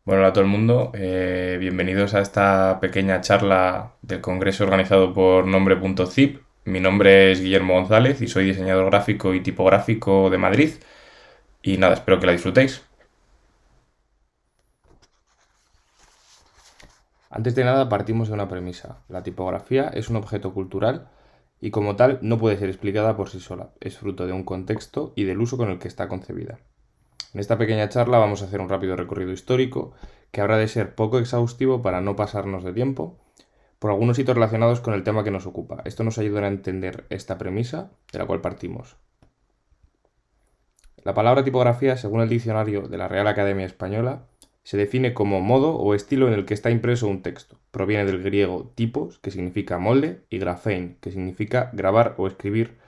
Bueno, hola a todo el mundo. Bienvenidos a esta pequeña charla del congreso organizado por Nombre.zip. Mi nombre es Guillermo González y soy diseñador gráfico y tipográfico de Madrid. Y nada, espero que la disfrutéis. Antes de nada, partimos de una premisa. La tipografía es un objeto cultural y como tal no puede ser explicada por sí sola. Es fruto de un contexto y del uso con el que está concebida. En esta pequeña charla vamos a hacer un rápido recorrido histórico que habrá de ser poco exhaustivo para no pasarnos de tiempo por algunos hitos relacionados con el tema que nos ocupa. Esto nos ayudará a entender esta premisa de la cual partimos. La palabra tipografía, según el diccionario de la Real Academia Española, se define como modo o estilo en el que está impreso un texto. Proviene del griego tipos, que significa molde, y graphein, que significa grabar o escribir,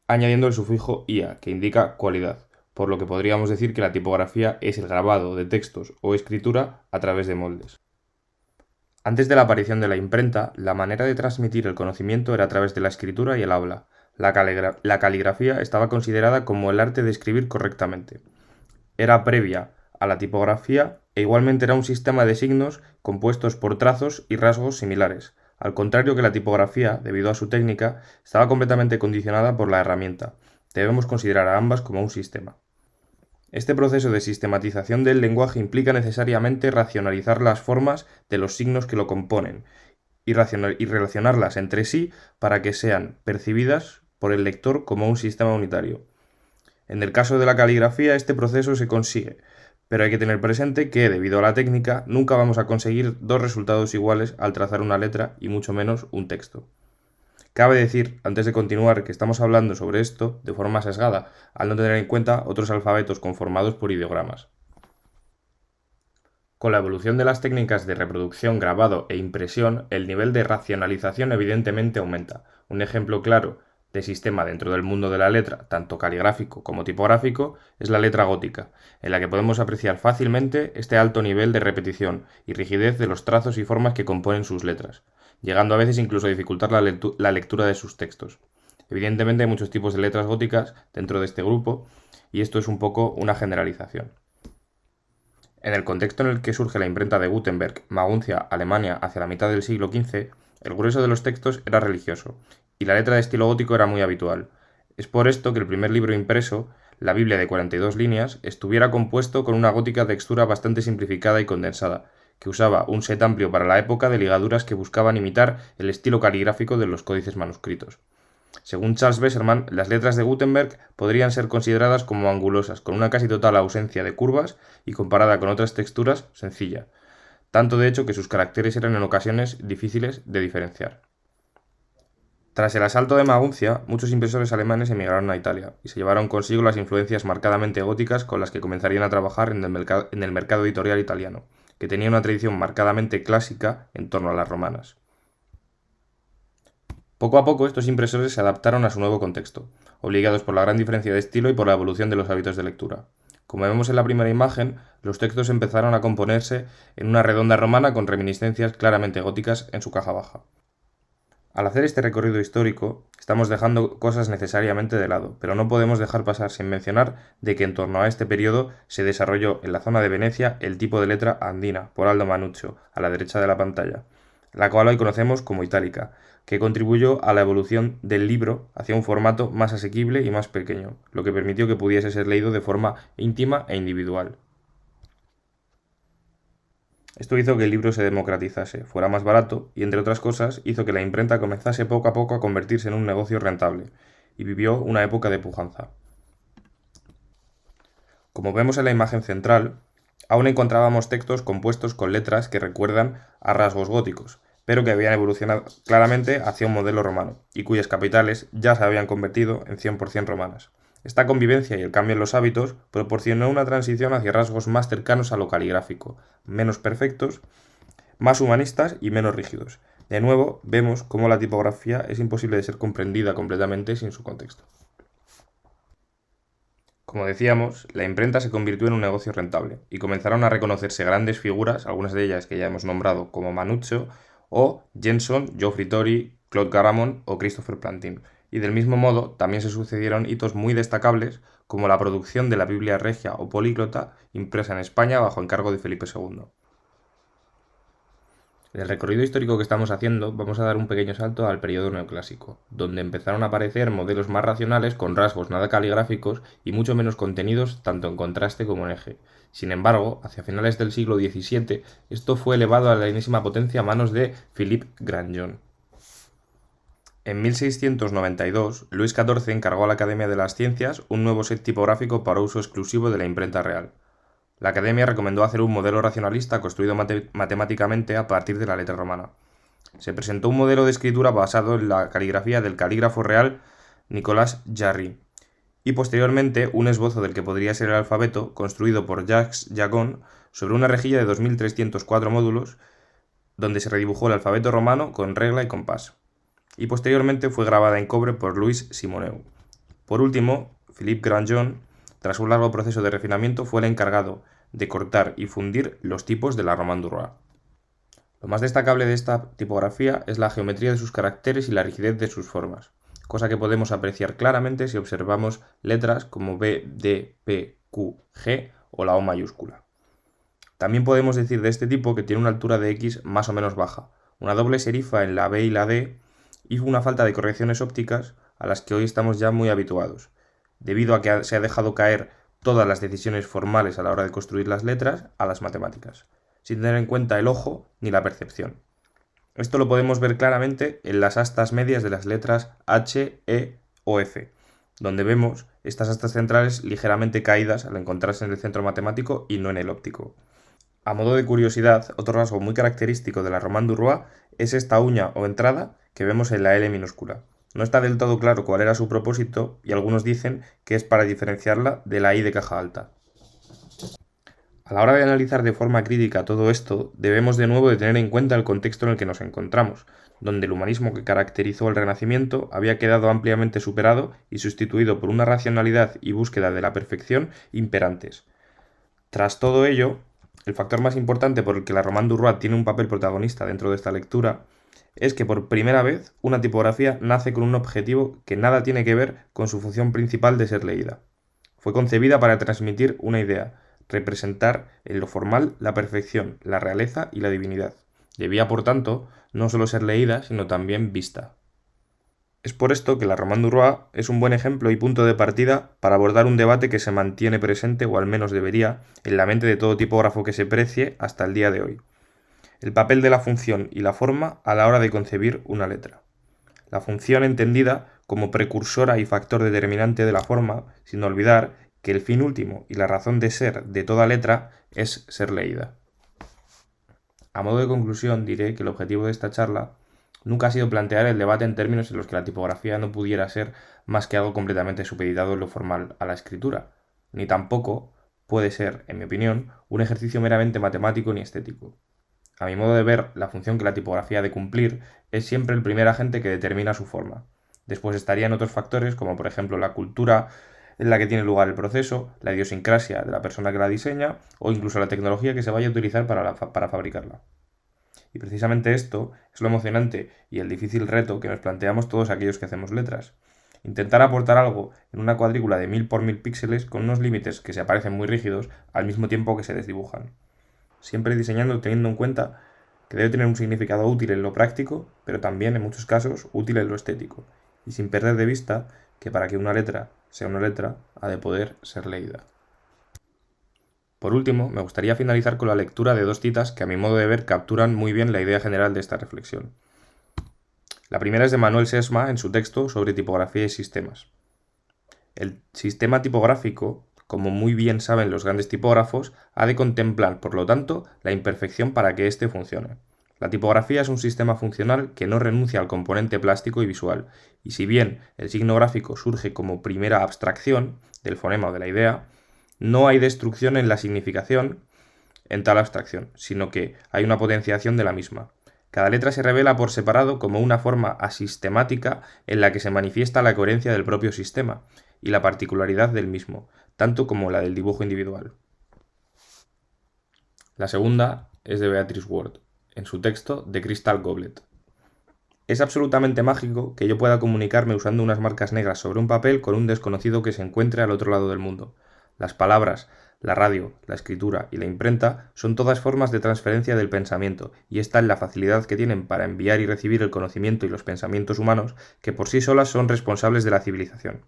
añadiendo el sufijo ia, que indica cualidad, por lo que podríamos decir que la tipografía es el grabado de textos o escritura a través de moldes. Antes de la aparición de la imprenta, la manera de transmitir el conocimiento era a través de la escritura y el habla. La caligrafía estaba considerada como el arte de escribir correctamente. Era previa a la tipografía e igualmente era un sistema de signos compuestos por trazos y rasgos similares, al contrario que la tipografía, debido a su técnica, estaba completamente condicionada por la herramienta. Debemos considerar a ambas como un sistema. Este proceso de sistematización del lenguaje implica necesariamente racionalizar las formas de los signos que lo componen y relacionarlas entre sí para que sean percibidas por el lector como un sistema unitario. En el caso de la caligrafía, este proceso se consigue, pero hay que tener presente que, debido a la técnica, nunca vamos a conseguir dos resultados iguales al trazar una letra y mucho menos un texto. Cabe decir, antes de continuar, que estamos hablando sobre esto de forma sesgada, al no tener en cuenta otros alfabetos conformados por ideogramas. Con la evolución de las técnicas de reproducción, grabado e impresión, el nivel de racionalización evidentemente aumenta. Un ejemplo claro de sistema dentro del mundo de la letra, tanto caligráfico como tipográfico, es la letra gótica, en la que podemos apreciar fácilmente este alto nivel de repetición y rigidez de los trazos y formas que componen sus letras, llegando a veces incluso a dificultar la lectura de sus textos. Evidentemente hay muchos tipos de letras góticas dentro de este grupo, y esto es un poco una generalización. En el contexto en el que surge la imprenta de Gutenberg, Maguncia, Alemania, hacia la mitad del siglo XV, el grueso de los textos era religioso, y la letra de estilo gótico era muy habitual. Es por esto que el primer libro impreso, la Biblia de 42 líneas, estuviera compuesto con una gótica textura bastante simplificada y condensada, que usaba un set amplio para la época de ligaduras que buscaban imitar el estilo caligráfico de los códices manuscritos. Según Charles Besserman, las letras de Gutenberg podrían ser consideradas como angulosas, con una casi total ausencia de curvas y comparada con otras texturas, sencilla, tanto de hecho que sus caracteres eran en ocasiones difíciles de diferenciar. Tras el asalto de Maguncia, muchos impresores alemanes emigraron a Italia y se llevaron consigo las influencias marcadamente góticas con las que comenzarían a trabajar en el mercado editorial italiano, que tenía una tradición marcadamente clásica en torno a las romanas. Poco a poco estos impresores se adaptaron a su nuevo contexto, obligados por la gran diferencia de estilo y por la evolución de los hábitos de lectura. Como vemos en la primera imagen, los textos empezaron a componerse en una redonda romana con reminiscencias claramente góticas en su caja baja. Al hacer este recorrido histórico, estamos dejando cosas necesariamente de lado, pero no podemos dejar pasar sin mencionar de que en torno a este periodo se desarrolló en la zona de Venecia el tipo de letra andina, por Aldo Manuccio, a la derecha de la pantalla, la cual hoy conocemos como itálica, que contribuyó a la evolución del libro hacia un formato más asequible y más pequeño, lo que permitió que pudiese ser leído de forma íntima e individual. Esto hizo que el libro se democratizase, fuera más barato y, entre otras cosas, hizo que la imprenta comenzase poco a poco a convertirse en un negocio rentable, y vivió una época de pujanza. Como vemos en la imagen central, aún encontrábamos textos compuestos con letras que recuerdan a rasgos góticos, pero que habían evolucionado claramente hacia un modelo romano, y cuyas capitales ya se habían convertido en 100% romanas. Esta convivencia y el cambio en los hábitos proporcionó una transición hacia rasgos más cercanos a lo caligráfico, menos perfectos, más humanistas y menos rígidos. De nuevo, vemos cómo la tipografía es imposible de ser comprendida completamente sin su contexto. Como decíamos, la imprenta se convirtió en un negocio rentable y comenzaron a reconocerse grandes figuras, algunas de ellas que ya hemos nombrado como Manuccio o Jenson, Geoffrey Tory, Claude Garamond o Christopher Plantin. Y del mismo modo también se sucedieron hitos muy destacables como la producción de la Biblia Regia o Políglota impresa en España bajo encargo de Felipe II. En el recorrido histórico que estamos haciendo, vamos a dar un pequeño salto al periodo neoclásico, donde empezaron a aparecer modelos más racionales con rasgos nada caligráficos y mucho menos contenidos tanto en contraste como en eje. Sin embargo, hacia finales del siglo XVII, esto fue elevado a la enésima potencia a manos de Philippe Grandjean. En 1692, Luis XIV encargó a la Academia de las Ciencias un nuevo set tipográfico para uso exclusivo de la imprenta real. La Academia recomendó hacer un modelo racionalista construido matemáticamente a partir de la letra romana. Se presentó un modelo de escritura basado en la caligrafía del calígrafo real Nicolas Jarry y posteriormente un esbozo del que podría ser el alfabeto construido por Jacques Jagon sobre una rejilla de 2304 módulos donde se redibujó el alfabeto romano con regla y compás y posteriormente fue grabada en cobre por Louis Simoneu. Por último, Philippe Grandjean, tras un largo proceso de refinamiento, fue el encargado de cortar y fundir los tipos de la Romane Droit. Lo más destacable de esta tipografía es la geometría de sus caracteres y la rigidez de sus formas, cosa que podemos apreciar claramente si observamos letras como B, D, P, Q, G o la O mayúscula. También podemos decir de este tipo que tiene una altura de X más o menos baja, una doble serifa en la B y la D y una falta de correcciones ópticas a las que hoy estamos ya muy habituados, debido a que se ha dejado caer todas las decisiones formales a la hora de construir las letras a las matemáticas, sin tener en cuenta el ojo ni la percepción. Esto lo podemos ver claramente en las astas medias de las letras H, E o F, donde vemos estas astas centrales ligeramente caídas al encontrarse en el centro matemático y no en el óptico. A modo de curiosidad, otro rasgo muy característico de la Romane Droit es esta uña o entrada que vemos en la L minúscula. No está del todo claro cuál era su propósito y algunos dicen que es para diferenciarla de la I de caja alta. A la hora de analizar de forma crítica todo esto, debemos de nuevo de tener en cuenta el contexto en el que nos encontramos, donde el humanismo que caracterizó el Renacimiento había quedado ampliamente superado y sustituido por una racionalidad y búsqueda de la perfección imperantes. Tras todo ello, el factor más importante por el que la Romane Droit tiene un papel protagonista dentro de esta lectura es que por primera vez una tipografía nace con un objetivo que nada tiene que ver con su función principal de ser leída. Fue concebida para transmitir una idea, representar en lo formal la perfección, la realeza y la divinidad. Debía, por tanto, no solo ser leída, sino también vista. Es por esto que la Romane Droit es un buen ejemplo y punto de partida para abordar un debate que se mantiene presente, o al menos debería, en la mente de todo tipógrafo que se precie hasta el día de hoy. El papel de la función y la forma a la hora de concebir una letra. La función entendida como precursora y factor determinante de la forma, sin olvidar que el fin último y la razón de ser de toda letra es ser leída. A modo de conclusión diré que el objetivo de esta charla nunca ha sido plantear el debate en términos en los que la tipografía no pudiera ser más que algo completamente supeditado en lo formal a la escritura, ni tampoco puede ser, en mi opinión, un ejercicio meramente matemático ni estético. A mi modo de ver, la función que la tipografía ha de cumplir es siempre el primer agente que determina su forma. Después estarían otros factores como por ejemplo la cultura en la que tiene lugar el proceso, la idiosincrasia de la persona que la diseña o incluso la tecnología que se vaya a utilizar para fabricarla. Y precisamente esto es lo emocionante y el difícil reto que nos planteamos todos aquellos que hacemos letras. Intentar aportar algo en una cuadrícula de 1000 por 1000 píxeles con unos límites que se aparecen muy rígidos al mismo tiempo que se desdibujan. Siempre diseñando teniendo en cuenta que debe tener un significado útil en lo práctico, pero también en muchos casos útil en lo estético, y sin perder de vista que para que una letra sea una letra ha de poder ser leída. Por último, me gustaría finalizar con la lectura de dos citas que a mi modo de ver capturan muy bien la idea general de esta reflexión. La primera es de Manuel Sesma en su texto sobre tipografía y sistemas. El sistema tipográfico, como muy bien saben los grandes tipógrafos, ha de contemplar, por lo tanto, la imperfección para que éste funcione. La tipografía es un sistema funcional que no renuncia al componente plástico y visual, y si bien el signo gráfico surge como primera abstracción del fonema o de la idea, no hay destrucción en la significación en tal abstracción, sino que hay una potenciación de la misma. Cada letra se revela por separado como una forma asistemática en la que se manifiesta la coherencia del propio sistema y la particularidad del mismo, tanto como la del dibujo individual. La segunda es de Beatrice Ward, en su texto The Crystal Goblet. Es absolutamente mágico que yo pueda comunicarme usando unas marcas negras sobre un papel con un desconocido que se encuentre al otro lado del mundo. Las palabras La radio, la escritura y la imprenta son todas formas de transferencia del pensamiento, y está en la facilidad que tienen para enviar y recibir el conocimiento y los pensamientos humanos, que por sí solas son responsables de la civilización.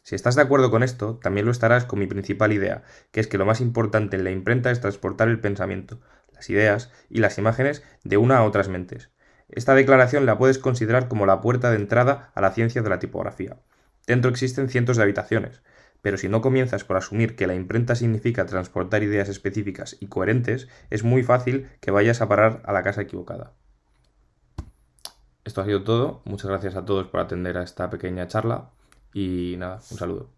Si estás de acuerdo con esto, también lo estarás con mi principal idea, que es que lo más importante en la imprenta es transportar el pensamiento, las ideas y las imágenes de una a otras mentes. Esta declaración la puedes considerar como la puerta de entrada a la ciencia de la tipografía. Dentro existen cientos de habitaciones, pero si no comienzas por asumir que la imprenta significa transportar ideas específicas y coherentes, es muy fácil que vayas a parar a la casa equivocada. Esto ha sido todo. Muchas gracias a todos por atender a esta pequeña charla y nada, un saludo.